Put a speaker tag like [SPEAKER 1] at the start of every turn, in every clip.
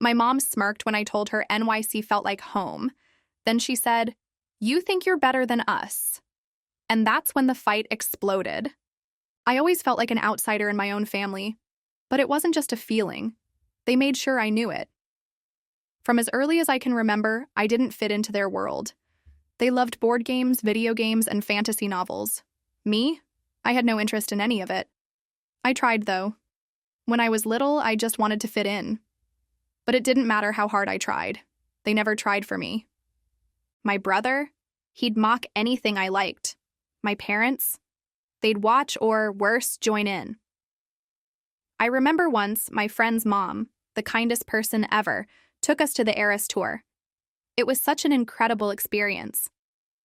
[SPEAKER 1] My mom smirked when I told her NYC felt like home. Then she said, "You think you're better than us." And that's when the fight exploded. I always felt like an outsider in my own family, but it wasn't just a feeling. They made sure I knew it. From as early as I can remember, I didn't fit into their world. They loved board games, video games, and fantasy novels. Me? I had no interest in any of it. I tried, though. When I was little, I just wanted to fit in. But it didn't matter how hard I tried. They never tried for me. My brother? He'd mock anything I liked. My parents? They'd watch or, worse, join in. I remember once my friend's mom, the kindest person ever, took us to the Eras tour. It was such an incredible experience.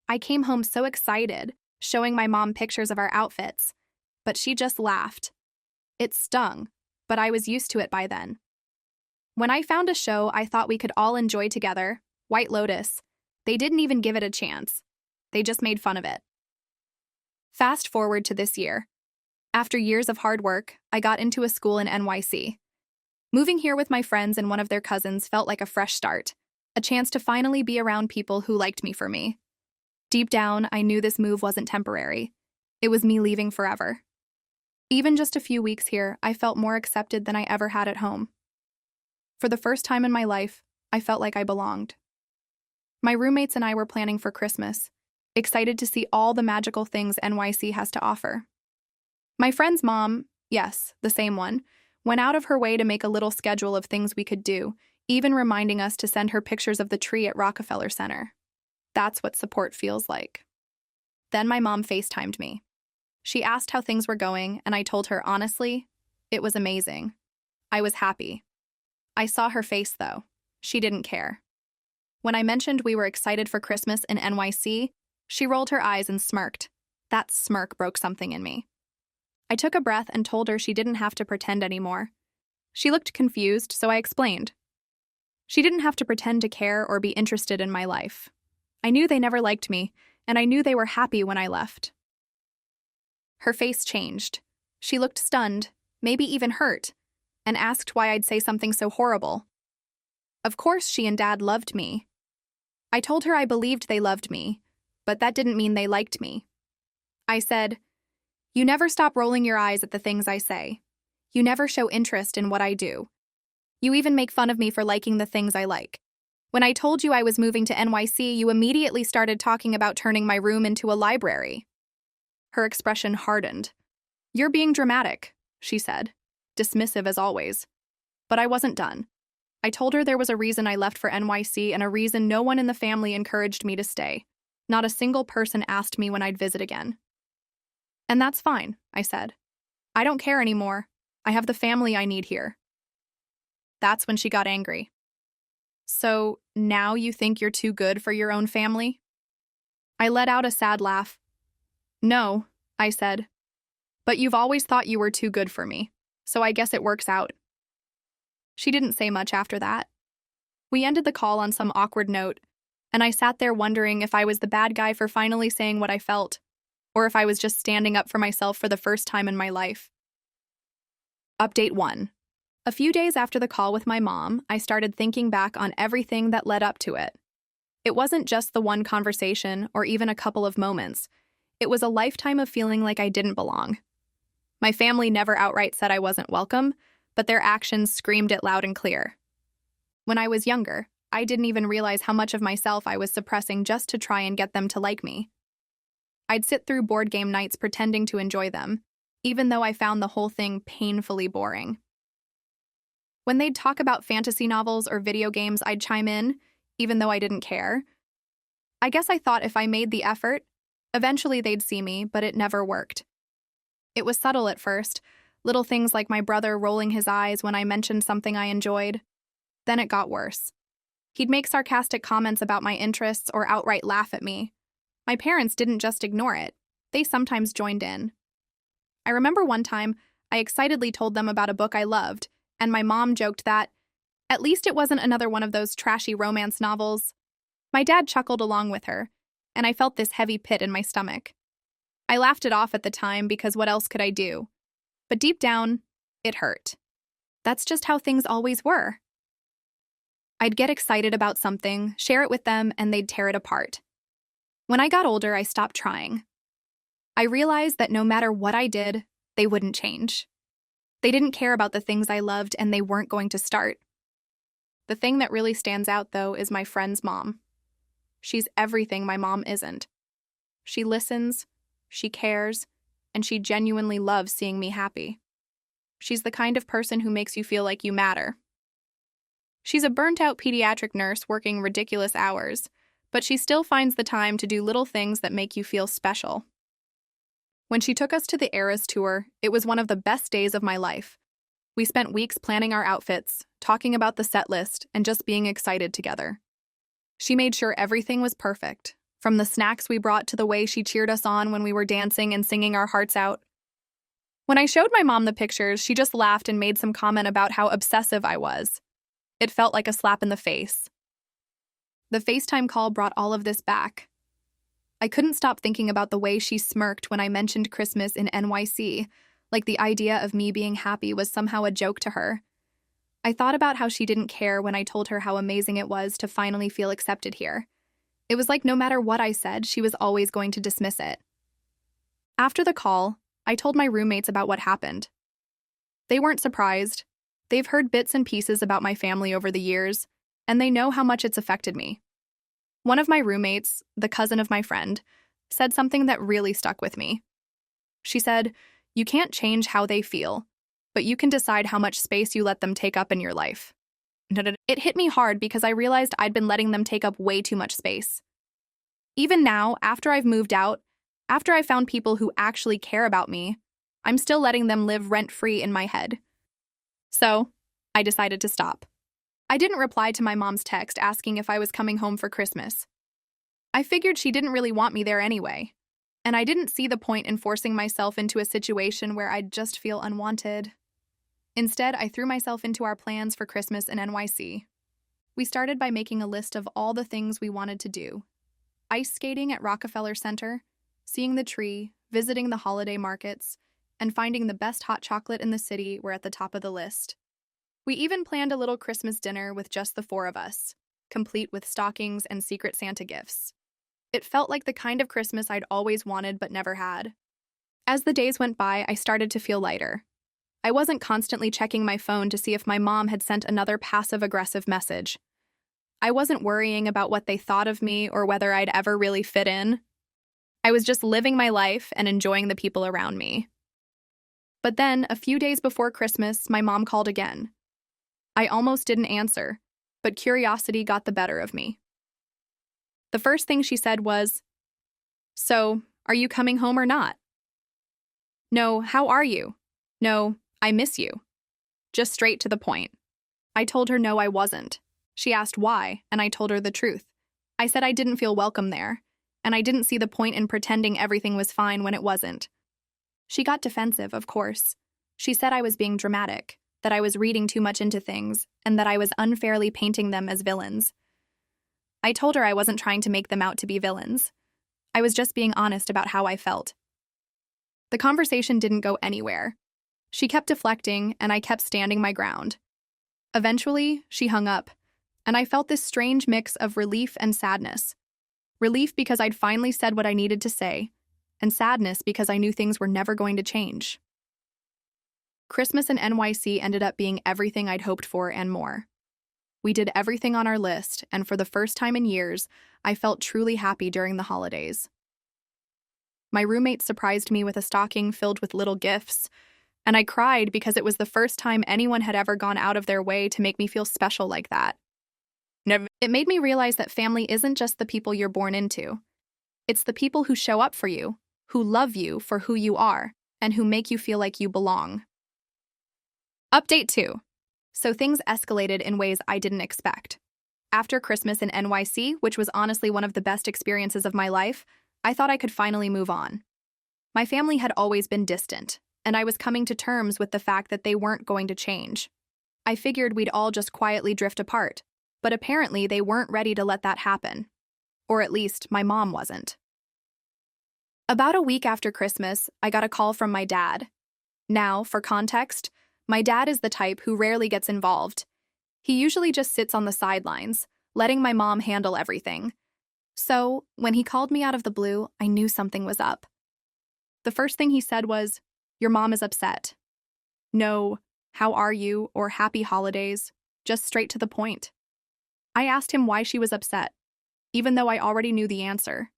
[SPEAKER 1] I came home so excited, showing my mom pictures of our outfits, but she just laughed. It stung, but I was used to it by then. When I found a show I thought we could all enjoy together, White Lotus, they didn't even give it a chance. They just made fun of it. Fast forward to this year. After years of hard work, I got into a school in NYC. Moving here with my friends and one of their cousins felt like a fresh start, a chance to finally be around people who liked me for me. Deep down, I knew this move wasn't temporary. It was me leaving forever. Even just a few weeks here, I felt more accepted than I ever had at home. For the first time in my life, I felt like I belonged. My roommates and I were planning for Christmas, excited to see all the magical things NYC has to offer. My friend's mom, yes, the same one, went out of her way to make a little schedule of things we could do, even reminding us to send her pictures of the tree at Rockefeller Center. That's what support feels like. Then my mom FaceTimed me. She asked how things were going, and I told her honestly, it was amazing. I was happy. I saw her face, though. She didn't care. When I mentioned we were excited for Christmas in NYC, she rolled her eyes and smirked. That smirk broke something in me. I took a breath and told her she didn't have to pretend anymore. She looked confused, so I explained. She didn't have to pretend to care or be interested in my life. I knew they never liked me, and I knew they were happy when I left. Her face changed. She looked stunned, maybe even hurt, and asked why I'd say something so horrible. Of course she and Dad loved me. I told her I believed they loved me, but that didn't mean they liked me. I said, "You never stop rolling your eyes at the things I say. You never show interest in what I do. You even make fun of me for liking the things I like. When I told you I was moving to NYC, you immediately started talking about turning my room into a library." Her expression hardened. "You're being dramatic," she said, dismissive as always. But I wasn't done. I told her there was a reason I left for NYC and a reason no one in the family encouraged me to stay. Not a single person asked me when I'd visit again. "And that's fine," I said. "I don't care anymore. I have the family I need here." That's when she got angry. "So now you think you're too good for your own family?" I let out a sad laugh. "No," I said. "But you've always thought you were too good for me, so I guess it works out." She didn't say much after that. We ended the call on some awkward note, and I sat there wondering if I was the bad guy for finally saying what I felt, or if I was just standing up for myself for the first time in my life. Update 1. A few days after the call with my mom, I started thinking back on everything that led up to it. It wasn't just the one conversation or even a couple of moments. It was a lifetime of feeling like I didn't belong. My family never outright said I wasn't welcome, but their actions screamed it loud and clear. When I was younger, I didn't even realize how much of myself I was suppressing just to try and get them to like me. I'd sit through board game nights pretending to enjoy them, even though I found the whole thing painfully boring. When they'd talk about fantasy novels or video games, I'd chime in, even though I didn't care. I guess I thought if I made the effort, eventually they'd see me, but it never worked. It was subtle at first, little things like my brother rolling his eyes when I mentioned something I enjoyed. Then it got worse. He'd make sarcastic comments about my interests or outright laugh at me. My parents didn't just ignore it. They sometimes joined in. I remember one time, I excitedly told them about a book I loved, and my mom joked that, at least it wasn't another one of those trashy romance novels. My dad chuckled along with her, and I felt this heavy pit in my stomach. I laughed it off at the time because what else could I do? But deep down, it hurt. That's just how things always were. I'd get excited about something, share it with them, and they'd tear it apart. When I got older, I stopped trying. I realized that no matter what I did, they wouldn't change. They didn't care about the things I loved, and they weren't going to start. The thing that really stands out, though, is my friend's mom. She's everything my mom isn't. She listens, she cares, and she genuinely loves seeing me happy. She's the kind of person who makes you feel like you matter. She's a burnt-out pediatric nurse working ridiculous hours, but she still finds the time to do little things that make you feel special. When she took us to the Eras tour, it was one of the best days of my life. We spent weeks planning our outfits, talking about the set list, and just being excited together. She made sure everything was perfect, from the snacks we brought to the way she cheered us on when we were dancing and singing our hearts out. When I showed my mom the pictures, she just laughed and made some comment about how obsessive I was. It felt like a slap in the face. The FaceTime call brought all of this back. I couldn't stop thinking about the way she smirked when I mentioned Christmas in NYC, like the idea of me being happy was somehow a joke to her. I thought about how she didn't care when I told her how amazing it was to finally feel accepted here. It was like no matter what I said, she was always going to dismiss it. After the call, I told my roommates about what happened. They weren't surprised. They've heard bits and pieces about my family over the years, and they know how much it's affected me. One of my roommates, the cousin of my friend, said something that really stuck with me. She said, "You can't change how they feel, but you can decide how much space you let them take up in your life." It hit me hard because I realized I'd been letting them take up way too much space. Even now, after I've moved out, after I found people who actually care about me, I'm still letting them live rent-free in my head. So, I decided to stop. I didn't reply to my mom's text asking if I was coming home for Christmas. I figured she didn't really want me there anyway, and I didn't see the point in forcing myself into a situation where I'd just feel unwanted. Instead, I threw myself into our plans for Christmas in NYC. We started by making a list of all the things we wanted to do. Ice skating at Rockefeller Center, seeing the tree, visiting the holiday markets, and finding the best hot chocolate in the city were at the top of the list. We even planned a little Christmas dinner with just the four of us, complete with stockings and Secret Santa gifts. It felt like the kind of Christmas I'd always wanted but never had. As the days went by, I started to feel lighter. I wasn't constantly checking my phone to see if my mom had sent another passive-aggressive message. I wasn't worrying about what they thought of me or whether I'd ever really fit in. I was just living my life and enjoying the people around me. But then, a few days before Christmas, my mom called again. I almost didn't answer, but curiosity got the better of me. The first thing she said was, "So, are you coming home or not?" "No, how are you?" "No, I miss you." Just straight to the point. I told her no, I wasn't. She asked why, and I told her the truth. I said I didn't feel welcome there, and I didn't see the point in pretending everything was fine when it wasn't. She got defensive, of course. She said I was being dramatic, that I was reading too much into things, and that I was unfairly painting them as villains. I told her I wasn't trying to make them out to be villains. I was just being honest about how I felt. The conversation didn't go anywhere. She kept deflecting, and I kept standing my ground. Eventually, she hung up, and I felt this strange mix of relief and sadness. Relief because I'd finally said what I needed to say, and sadness because I knew things were never going to change. Christmas in NYC ended up being everything I'd hoped for and more. We did everything on our list, and for the first time in years, I felt truly happy during the holidays. My roommate surprised me with a stocking filled with little gifts, and I cried because it was the first time anyone had ever gone out of their way to make me feel special like that. It made me realize that family isn't just the people you're born into. It's the people who show up for you, who love you for who you are, and who make you feel like you belong. Update 2. So things escalated in ways I didn't expect. After Christmas in NYC, which was honestly one of the best experiences of my life, I thought I could finally move on. My family had always been distant, and I was coming to terms with the fact that they weren't going to change. I figured we'd all just quietly drift apart, but apparently they weren't ready to let that happen. Or at least, my mom wasn't. About a week after Christmas, I got a call from my dad. Now, for context, my dad is the type who rarely gets involved. He usually just sits on the sidelines, letting my mom handle everything. So, when he called me out of the blue, I knew something was up. The first thing he said was, "Your mom is upset." No, "How are you?" or "Happy holidays," just straight to the point. I asked him why she was upset, even though I already knew the answer.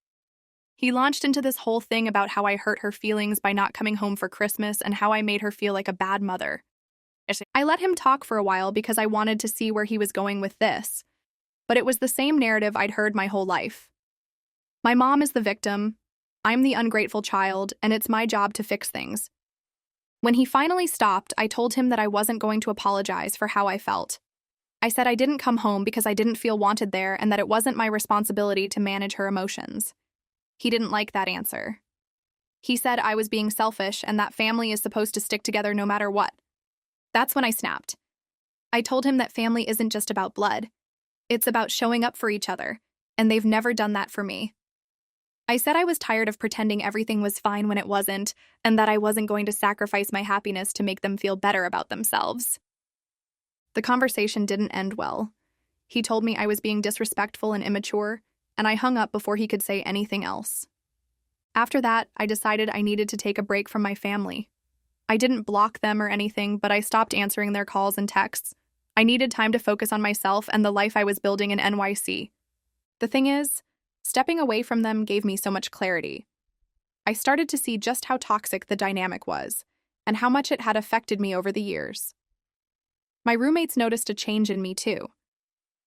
[SPEAKER 1] He launched into this whole thing about how I hurt her feelings by not coming home for Christmas and how I made her feel like a bad mother. I let him talk for a while because I wanted to see where he was going with this, but it was the same narrative I'd heard my whole life. My mom is the victim, I'm the ungrateful child, and it's my job to fix things. When he finally stopped, I told him that I wasn't going to apologize for how I felt. I said I didn't come home because I didn't feel wanted there and that it wasn't my responsibility to manage her emotions. He didn't like that answer. He said I was being selfish and that family is supposed to stick together no matter what. That's when I snapped. I told him that family isn't just about blood. It's about showing up for each other, and they've never done that for me. I said I was tired of pretending everything was fine when it wasn't, and that I wasn't going to sacrifice my happiness to make them feel better about themselves. The conversation didn't end well. He told me I was being disrespectful and immature, and I hung up before he could say anything else. After that, I decided I needed to take a break from my family. I didn't block them or anything, but I stopped answering their calls and texts. I needed time to focus on myself and the life I was building in NYC. The thing is, stepping away from them gave me so much clarity. I started to see just how toxic the dynamic was, and how much it had affected me over the years. My roommates noticed a change in me too.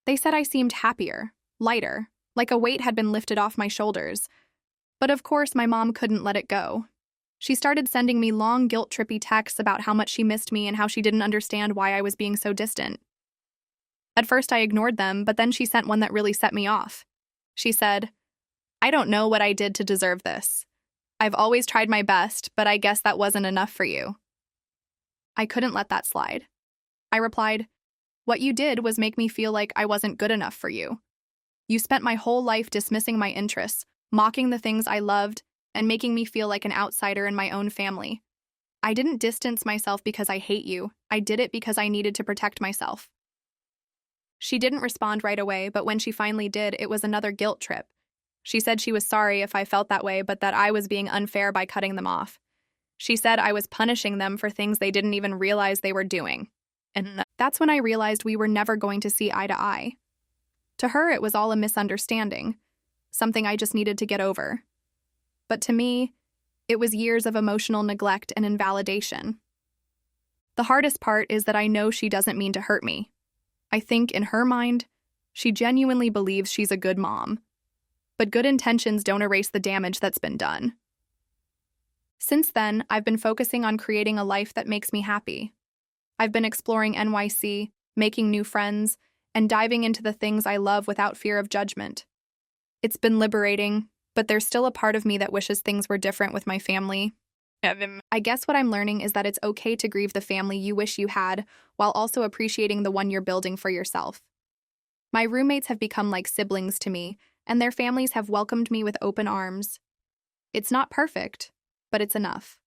[SPEAKER 1] They said I seemed happier, lighter, like a weight had been lifted off my shoulders. But of course, my mom couldn't let it go. She started sending me long, guilt-trippy texts about how much she missed me and how she didn't understand why I was being so distant. At first, I ignored them, but then she sent one that really set me off. She said, "I don't know what I did to deserve this. I've always tried my best, but I guess that wasn't enough for you." I couldn't let that slide. I replied, "What you did was make me feel like I wasn't good enough for you. You spent my whole life dismissing my interests, mocking the things I loved, and making me feel like an outsider in my own family. I didn't distance myself because I hate you. I did it because I needed to protect myself." She didn't respond right away, but when she finally did, it was another guilt trip. She said she was sorry if I felt that way, but that I was being unfair by cutting them off. She said I was punishing them for things they didn't even realize they were doing. And that's when I realized we were never going to see eye to eye. To her, it was all a misunderstanding, something I just needed to get over. But to me, it was years of emotional neglect and invalidation. The hardest part is that I know she doesn't mean to hurt me. I think, in her mind, she genuinely believes she's a good mom. But good intentions don't erase the damage that's been done. Since then, I've been focusing on creating a life that makes me happy. I've been exploring NYC, making new friends, and diving into the things I love without fear of judgment. It's been liberating, but there's still a part of me that wishes things were different with my family. I guess what I'm learning is that it's okay to grieve the family you wish you had, while also appreciating the one you're building for yourself. My roommates have become like siblings to me, and their families have welcomed me with open arms. It's not perfect, but it's enough.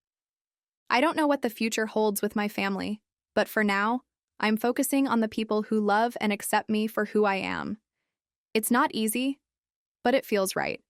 [SPEAKER 1] I don't know what the future holds with my family, but for now, I'm focusing on the people who love and accept me for who I am. It's not easy, but it feels right.